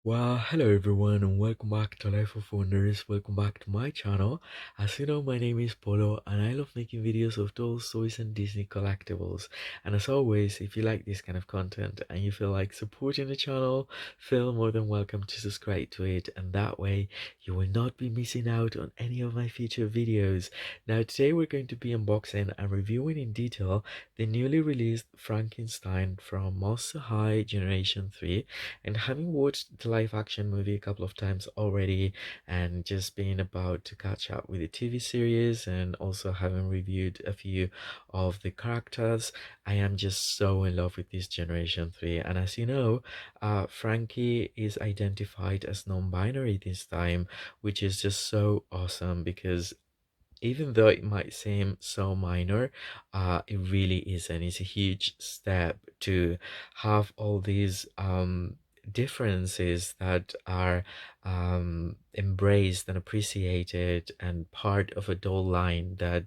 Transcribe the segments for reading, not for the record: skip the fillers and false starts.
Well, hello everyone, and welcome back to Life of Wonders. Welcome back to my channel. As you know, my name is Polo, and I love making videos of dolls, toys, and Disney collectibles. And as always, if you like this kind of content and you feel like supporting the channel, feel more than welcome to subscribe to it, and that way you will not be missing out on any of my future videos. Now, today we're going to be unboxing and reviewing in detail the newly released Frankenstein from Monster High Generation 3. And having watched the live action movie a couple of times already, and just being about to catch up with the TV series, and also having reviewed a few of the characters, I am just so in love with this Generation 3. And as you know, Frankie is identified as non-binary this time, which is just so awesome because even though it might seem so minor, it really isn't. It's a huge step to have all these differences that are embraced and appreciated and part of a doll line that,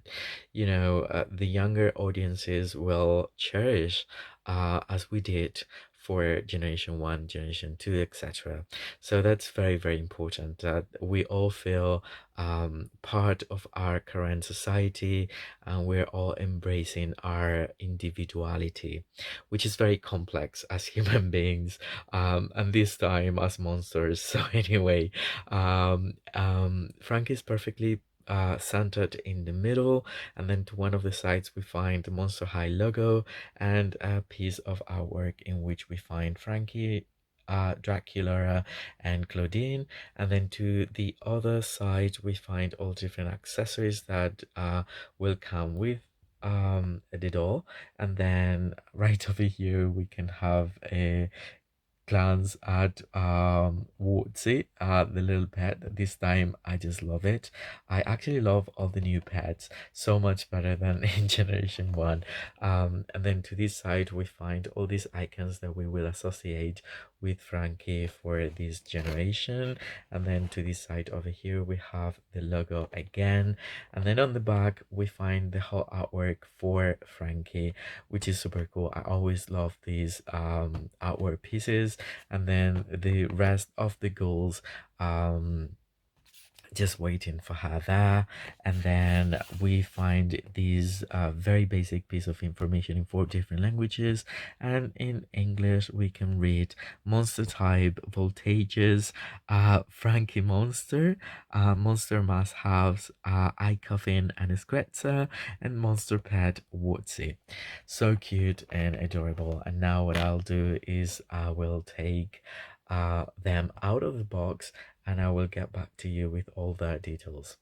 the younger audiences will cherish, as we did for Generation 1, Generation 2, etc. So that's very, very important that we all feel part of our current society, and we're all embracing our individuality, which is very complex as human beings, and this time as monsters. So anyway, Frank is perfectly centered in the middle, and then to one of the sides we find the Monster High logo and a piece of artwork in which we find Frankie, Dracula, and Claudine. And then to the other side we find all different accessories that will come with the doll. And then right over here we can have a glance at Woodsy, the little pet. This time I just love it. I actually love all the new pets so much better than in Generation 1. And then to this side we find all these icons that we will associate with Frankie for this generation. And then to this side over here we have the logo again, and then on the back we find the whole artwork for Frankie, which is super cool. I always love these artwork pieces. And then the rest of the goals, just waiting for her there. And then we find these very basic piece of information in 4 different languages, and in English we can read monster type, voltages, Frankie monster, monster must have eye coffin and a scratcher, and monster pet Woodsy. So cute and adorable. And now what I'll do is I will take them out of the box, and I will get back to you with all the details.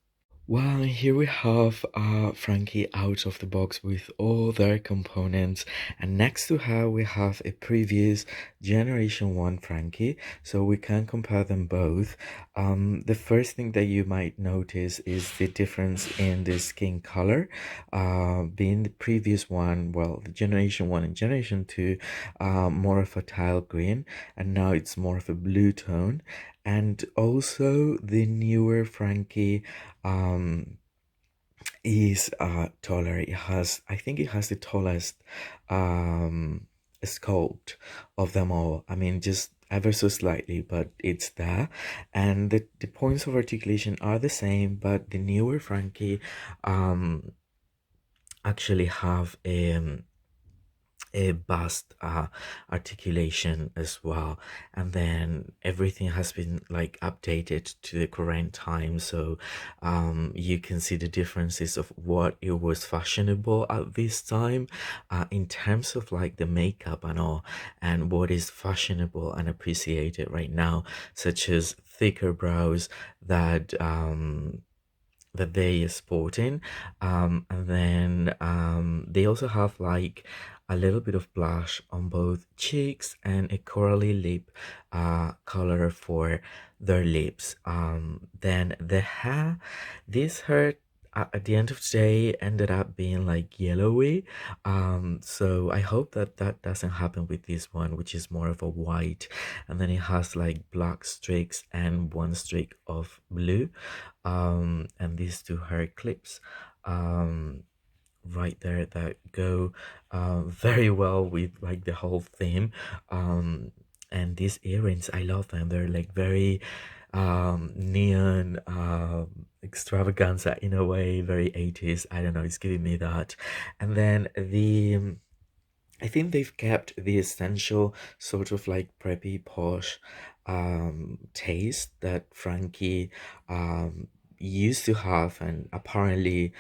Well, here we have Frankie out of the box with all their components, and next to her we have a previous Generation 1 Frankie, so we can compare them both. The first thing that you might notice is the difference in the skin color. Being the previous one, well, the Generation 1 and Generation 2, more of a tile green, and now it's more of a blue tone. And also the newer Frankie is taller. It has, I think it has the tallest sculpt of them all. I mean, just ever so slightly, but it's there. And the points of articulation are the same, but the newer Frankie actually have a bust articulation as well. And then everything has been like updated to the current time, so you can see the differences of what it was fashionable at this time, in terms of like the makeup and all, and what is fashionable and appreciated right now, such as thicker brows that they are sporting, and then they also have like a little bit of blush on both cheeks and a corally lip color for their lips. Then the hair, this hair at the end of the day ended up being like yellowy, so I hope that that doesn't happen with this one, which is more of a white, and then it has like black streaks and one streak of blue, and these two hair clips right there that go very well with like the whole theme. And these earrings, I love them. They're like very neon extravaganza in a way, very 80s. I don't know, it's giving me that. And then I think they've kept the essential sort of like preppy posh taste that Frankie used to have and apparently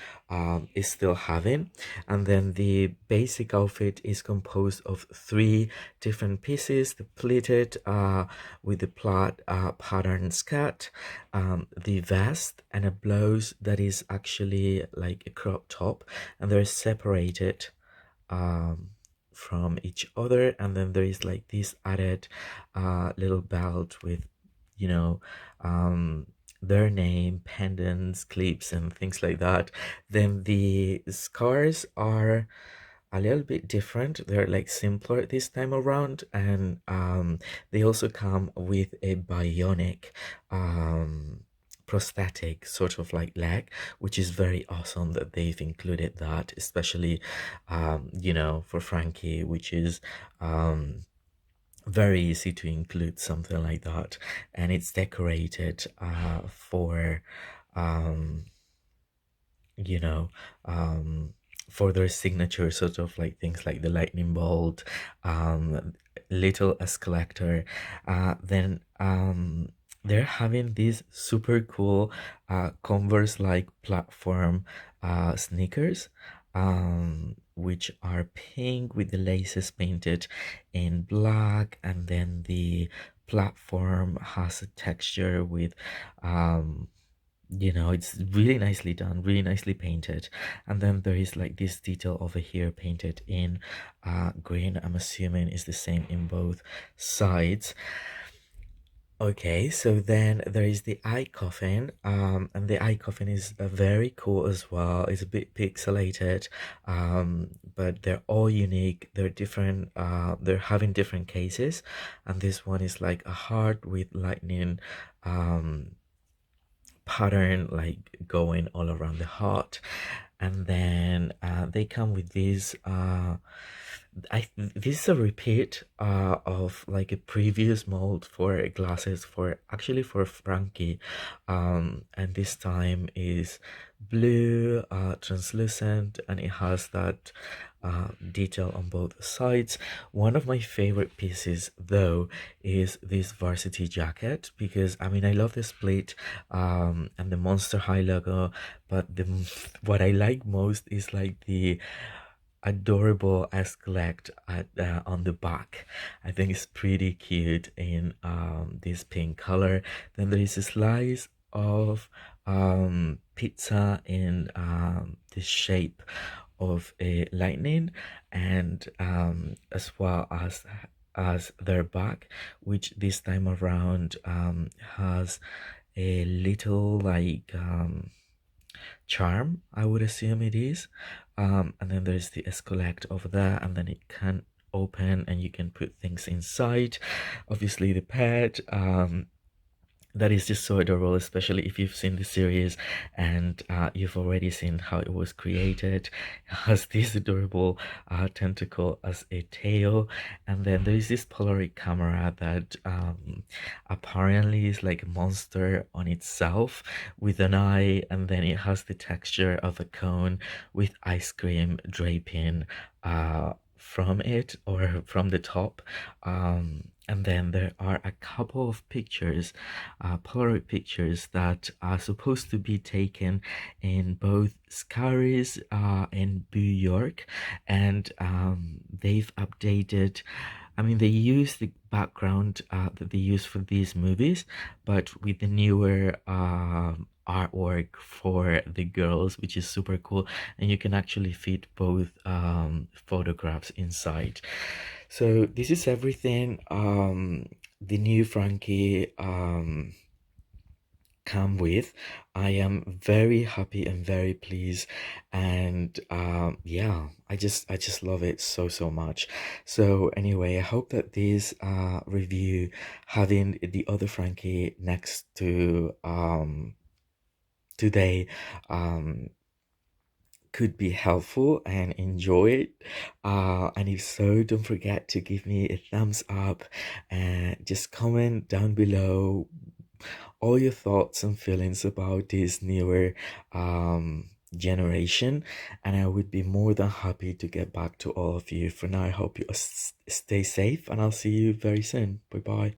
is still having. And then the basic outfit is composed of three different pieces: the pleated with the plaid pattern skirt, the vest, and a blouse that is actually like a crop top, and they're separated um, from each other. And then there is like this added little belt with, you know, um, their name, pendants, clips, and things like that. Then the scars are a little bit different. They're like simpler this time around, and they also come with a bionic prosthetic sort of like leg, which is very awesome that they've included that, especially you know, for Frankie, which is very easy to include something like that. And it's decorated for um you know, um, for their signature sort of like things like the lightning bolt, little escalator. Then they're having these super cool Converse like platform sneakers, which are pink with the laces painted in black, and then the platform has a texture with you know, it's really nicely done, really nicely painted. And then there is like this detail over here painted in green. I'm assuming is the same in both sides. Okay, so then there is the eye coffin, and the eye coffin is very cool as well. It's a bit pixelated, but they're all unique. They're different. They're having different cases, and this one is like a heart with lightning pattern like going all around the heart. And then they come with these this is a repeat of like a previous mold for glasses for actually for Frankie, and this time is blue, translucent, and it has that detail on both sides. One of my favorite pieces though is this varsity jacket, because I mean I love the split and the Monster High logo, but the what I like most is like the adorable escalate at on the back. I think it's pretty cute in this pink color. Then there is a slice of pizza in the shape of a lightning, and as well as their back, which this time around has a little like charm, I would assume it is. And then there's the escalate over there, and then it can open and you can put things inside. Obviously the pet, that is just so adorable, especially if you've seen the series and you've already seen how it was created. It has this adorable tentacle as a tail, and then there is this Polaroid camera that apparently is like a monster on itself with an eye, and then it has the texture of a cone with ice cream draping from it or from the top. And then there are a couple of pictures, Polaroid pictures that are supposed to be taken in both Scaries in New York, and they've updated. I mean, they use the background that they use for these movies, but with the newer artwork for the girls, which is super cool, and you can actually fit both photographs inside. So this is everything the new Frankie come with. I am very happy and very pleased, and yeah, I just love it so much. So anyway, I hope that this review, having the other Frankie next to today, um could be helpful and enjoy it. And if so, don't forget to give me a thumbs up and just comment down below all your thoughts and feelings about this newer generation, and I would be more than happy to get back to all of you. For now, I hope you stay safe, and I'll see you very soon. Bye bye.